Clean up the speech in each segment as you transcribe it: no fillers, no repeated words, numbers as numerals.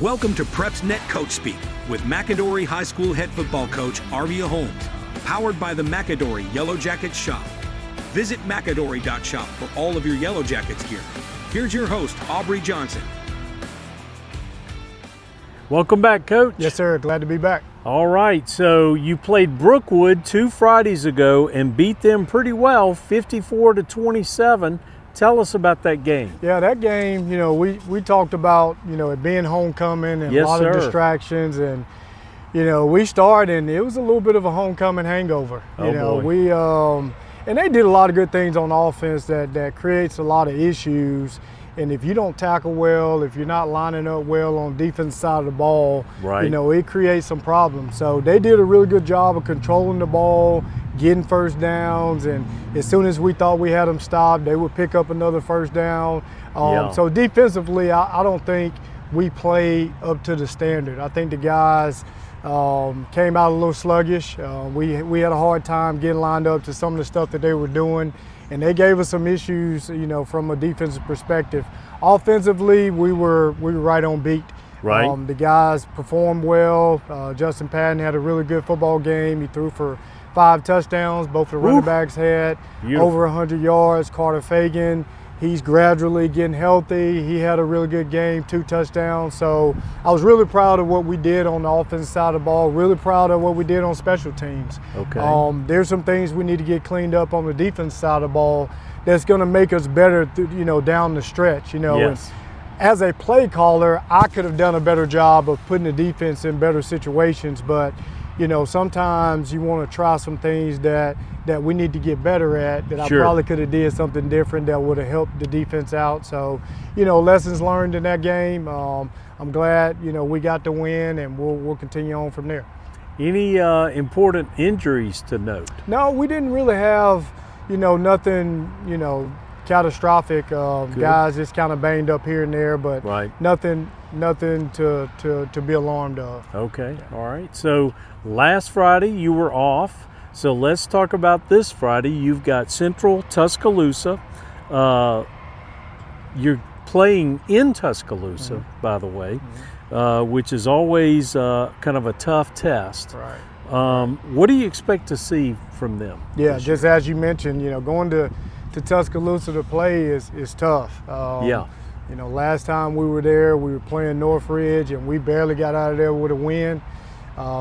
Welcome to PrepsNet Coach Speak with McAdory High School head football coach Aryvia Holmes, powered by the McAdory Yellow Jackets shop. Visit mcadory.shop for all of your Yellow Jackets gear. Here's your host, Aubrey Johnson. Welcome back, Coach. Yes, sir. Glad to be back. All right, so you played Brookwood 2 Fridays ago and beat them pretty well, 54-27. Tell us about that game. Yeah, that game, we talked about, it being homecoming and Yes, a lot sir. of distractions. And, we started and it was a little bit of a homecoming hangover. Boy. And they did a lot of good things on offense that creates a lot of issues. And if you don't tackle well, if you're not lining up well on the defense side of the ball, Right. It creates some problems. So they did a really good job of controlling the ball, getting first downs, and as soon as we thought we had them stopped, they would pick up another first down. So defensively, I don't think we played up to the standard. I think the guys came out a little sluggish. We had a hard time getting lined up to some of the stuff that they were doing, and they gave us some issues, from a defensive perspective. Offensively, we were right on beat. Right. The guys performed well. Justin Patton had a really good football game. He threw for 5 touchdowns. Both the running backs had over 100 yards. Carter Fagan, he's gradually getting healthy. He had a really good game, 2 touchdowns. So I was really proud of what we did on the offensive side of the ball, really proud of what we did on special teams. Okay. There's some things we need to get cleaned up on the defense side of the ball that's going to make us better, down the stretch. Yes. And as a play caller, I could have done a better job of putting the defense in better situations, but sometimes you want to try some things that we need to get better at that Sure. I probably could have did something different that would have helped the defense out. So, lessons learned in that game. I'm glad, we got the win, and we'll continue on from there. Any important injuries to note? No, we didn't really have, nothing, catastrophic. Guys just kind of banged up here and there, but Right. nothing to be alarmed of. Okay, all right. So last Friday you were off. So let's talk about this Friday. You've got Central-Tuscaloosa. You're playing in Tuscaloosa, by the way, which is always kind of a tough test. Right. What do you expect to see from them? Yeah, just as you mentioned, going to Tuscaloosa to play is tough. Yeah. Last time we were there, we were playing Northridge, and we barely got out of there with a win.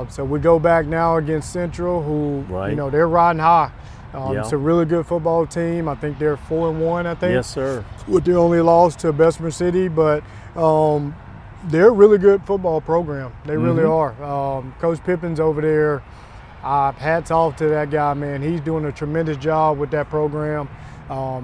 So we go back now against Central, who, Right. They're riding high. Yeah. It's a really good football team. I think they're 4-1, I think. Yes, sir. With their only loss to Bessemer City, but they're a really good football program. They really are. Coach Pippin's over there. Hats off to that guy, man. He's doing a tremendous job with that program.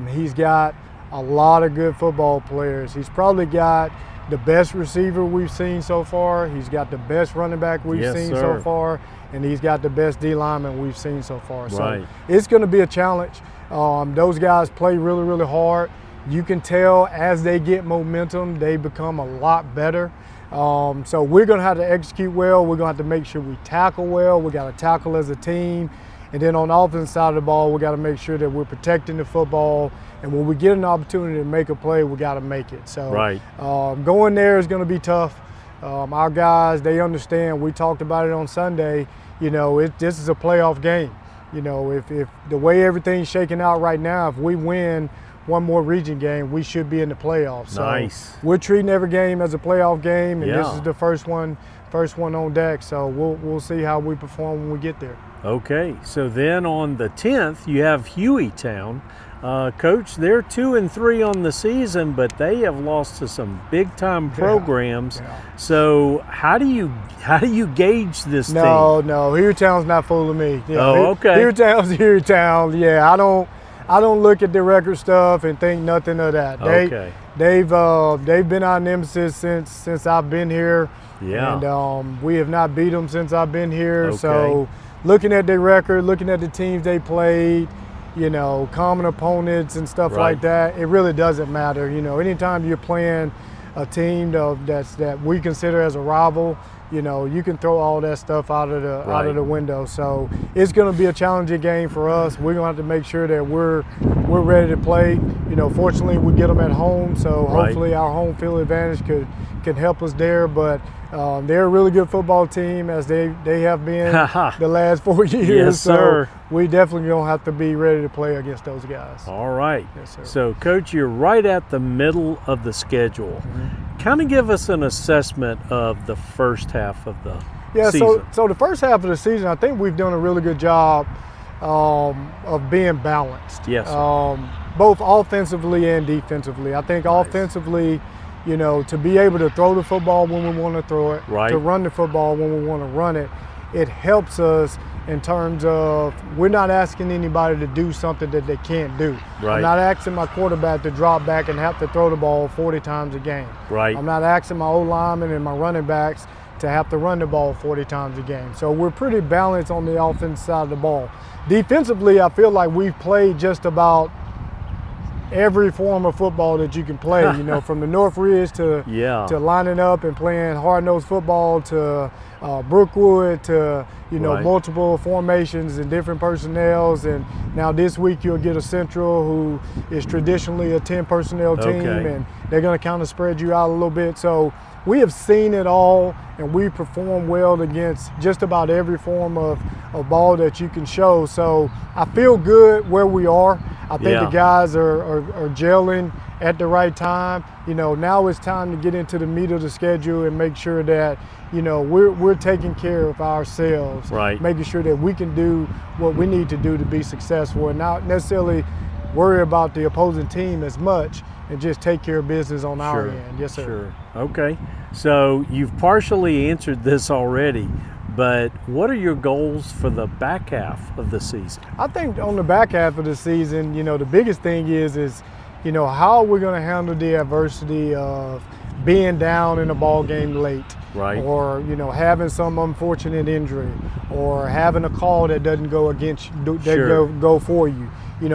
He's got a lot of good football players. He's probably got the best receiver we've seen so far. He's got the best running back we've Yes, seen sir. so far. And he's got the best D lineman we've seen so far. So Right. it's going to be a challenge. Those guys play really, really hard. You can tell as they get momentum, they become a lot better. So we're going to have to execute well. We're going to have to make sure we tackle well. We got to tackle as a team. And then on the offensive side of the ball, we got to make sure that we're protecting the football. And when we get an opportunity to make a play, we got to make it. So Right. Going there is going to be tough. Our guys, they understand. We talked about it on Sunday. This is a playoff game. If the way everything's shaking out right now, if we win one more region game, we should be in the playoffs. So Nice. we're treating every game as a playoff game, and this Yeah. is the first one on deck. So we'll see how we perform when we get there. Okay, so then on the 10th, you have Hueytown. Coach, they're 2-3 on the season, but they have lost to some big-time programs. Yeah. So how do you gauge this team? No, Hueytown's not fooling me. Okay. Hueytown's Hueytown. Yeah, I don't look at the record stuff and think nothing of that. Okay. They've been our nemesis since I've been here. Yeah. And we have not beat them since I've been here. Okay. So looking at their record, looking at the teams they played, common opponents and stuff Right. like that, it really doesn't matter. Anytime you're playing a team that we consider as a rival, you can throw all that stuff out of the window. So it's going to be a challenging game for us. We're going to have to make sure that we're ready to play. Fortunately, we get them at home, so hopefully our home field advantage could can help us there. But they're a really good football team, as they have been the last 4 years. Yes, sir. So we definitely going to have to be ready to play against those guys. All right. Yes, sir. So, Coach, you're right at the middle of the schedule. Kind of give us an assessment of the first half of the season. So the first half of the season, I think we've done a really good job of being balanced. Yes, sir. Both offensively and defensively. I think offensively, to be able to throw the football when we want to throw it, to run the football when we want to run it, it helps us in terms of we're not asking anybody to do something that they can't do. I'm not asking my quarterback to drop back and have to throw the ball 40 times a game. I'm not asking my O-linemen and my running backs to have to run the ball 40 times a game. So we're pretty balanced on the offensive side of the ball. Defensively, I feel like we've played just about every form of football that you can play, from the North Ridge to lining up and playing hard-nosed football to Brookwood to, multiple formations and different personnels. And now this week you'll get a Central who is traditionally a 10-personnel team, and they're going to kind of spread you out a little bit. So we have seen it all, and we perform well against just about every form of ball that you can show. So I feel good where we are. I think the guys are gelling at the right time. Now it's time to get into the meat of the schedule and make sure that, we're taking care of ourselves, making sure that we can do what we need to do to be successful and not necessarily worry about the opposing team as much and just take care of business on our end. Yes, sir. Sure. Okay. So you've partially answered this already, but what are your goals for the back half of the season? I think on the back half of the season, the biggest thing is how are we going to handle the adversity of being down in a ball game late, or having some unfortunate injury, or having a call that doesn't go against you, go for you.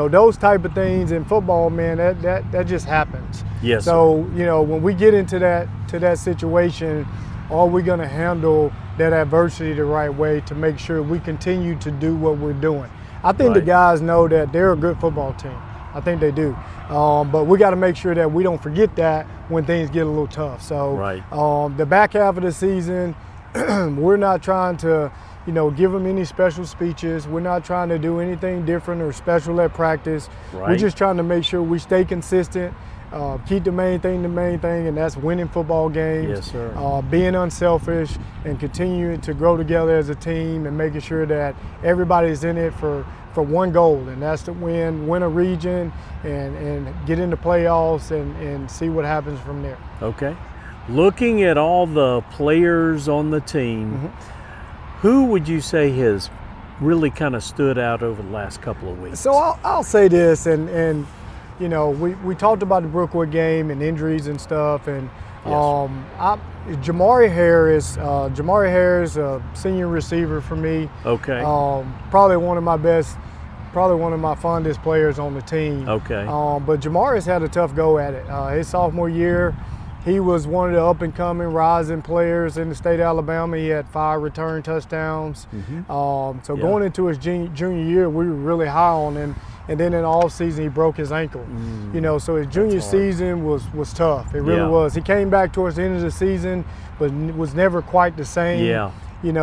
Those type of things in football, man, that just happens. Yes. So, when we get into that situation, are we going to handle that adversity the right way to make sure we continue to do what we're doing? I think the guys know that they're a good football team. I think they do. But we got to make sure that we don't forget that when things get a little tough. So the back half of the season, we're not trying to give them any special speeches. We're not trying to do anything different or special at practice. We're just trying to make sure we stay consistent, keep the main thing, and that's winning football games. Yes, sir. Being unselfish and continuing to grow together as a team and making sure that everybody's in it for one goal, and that's to win a region and get into playoffs and see what happens from there. Okay. Looking at all the players on the team, who would you say has really kind of stood out over the last couple of weeks? So I'll say this, and we talked about the Brookwood game and injuries and stuff, and Jamari Harris, a senior receiver for me. Okay. Probably one of my fondest players on the team. Okay. But Jamari's had a tough go at it. His sophomore year, he was one of the up-and-coming rising players in the state of Alabama. He had 5 return touchdowns. So going into his junior year, we were really high on him. And then in the offseason, he broke his ankle. So his junior season was tough. It really was. He came back towards the end of the season, but was never quite the same.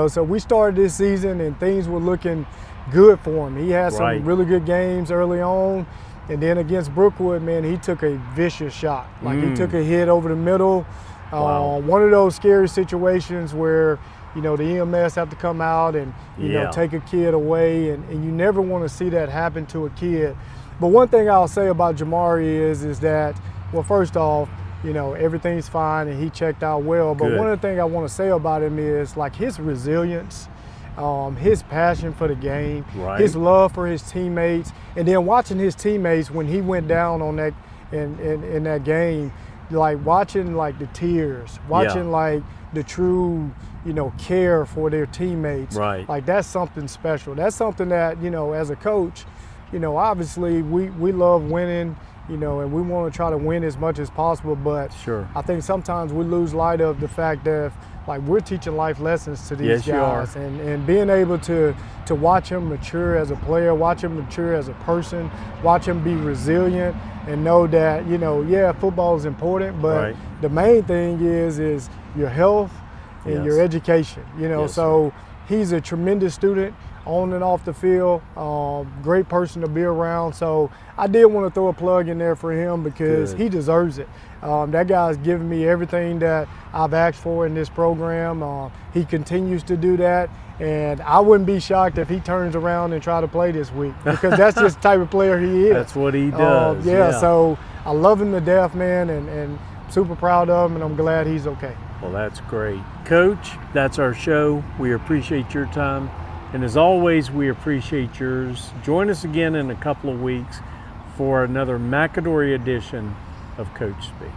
So we started this season, and things were looking good for him. He had some really good games early on. And then against Brookwood, man, he took a vicious shot. He took a hit over the middle. One of those scary situations where, the EMS have to come out and, take a kid away. And you never want to see that happen to a kid. But one thing I'll say about Jamari is that, well, first off, everything's fine and he checked out well. But one of the things I want to say about him is his resilience, his passion for the game, his love for his teammates, and then watching his teammates when he went down on that in that game, watching the tears, watching the true care for their teammates. That's something special. That's something that as a coach, obviously we love winning, and we want to try to win as much as possible. But I think sometimes we lose light of the fact that we're teaching life lessons to these guys, and being able to watch him mature as a player, watch him mature as a person, watch him be resilient, and know that, you know, yeah, football is important, but Right. the main thing is your health and Yes. your education, you know. Yes, So he's a tremendous student on and off the field, great person to be around. So I did want to throw a plug in there for him because Good. he deserves it. That guy's given me everything that I've asked for in this program. He continues to do that, and I wouldn't be shocked if he turns around and try to play this week because that's just the type of player he is. That's what he does. Yeah, so I love him to death, man, and super proud of him, and I'm glad he's okay. Well, that's great. Coach, that's our show. We appreciate your time. And as always, we appreciate yours. Join us again in a couple of weeks for another McAdory edition of Coach Speak.